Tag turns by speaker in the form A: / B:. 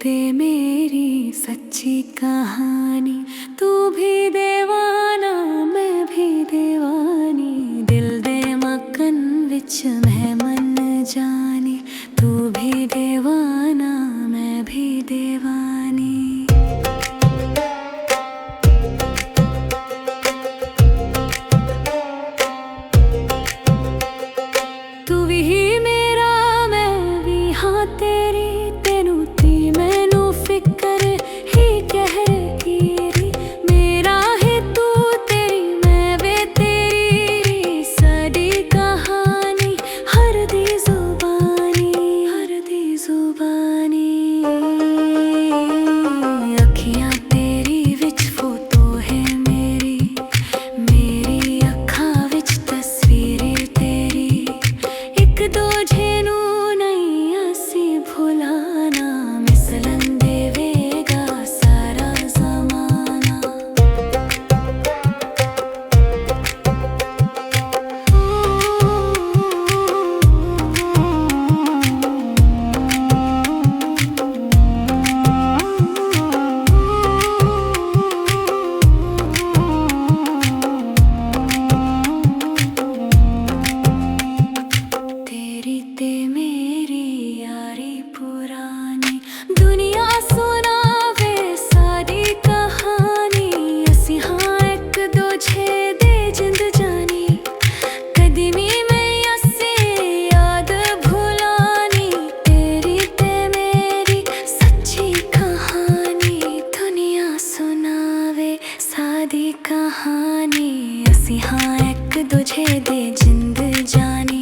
A: ते मेरी सच्ची कहानी। तू भी दीवाना मैं भी दीवानी, दिल दे मक्कन विच मैं मन जानी। तू भी दीवाना मैं भी दीवानी। तू भी मेरा मैं भी हाँ तेरी, तेनू ती मैनू फिकर ही कह कीरी। मेरा है तू तेरी मैं वे तेरी, साडी कहानी हर दी जुबानी, हर दी जुबानी। अखियां तेरी विच फोटो है मेरी, मेरी अखां विच तस्वीर तेरी। एक दूजे नू नहीं असी भुलाना, मिसलन देवेगा सारा ज़माना। तेरी ते मेरी यारी पुरानी, दुनिया सुनावे साडी कहानी। असी हाँ एक दूजे दे जिंद जानी, कदी नी मैं असी याद भुलानी। तेरी ते मेरी सच्ची कहानी, दुनिया सुनावे साडी कहानी। असी हाँ एक दूजे दे जिंद जानी।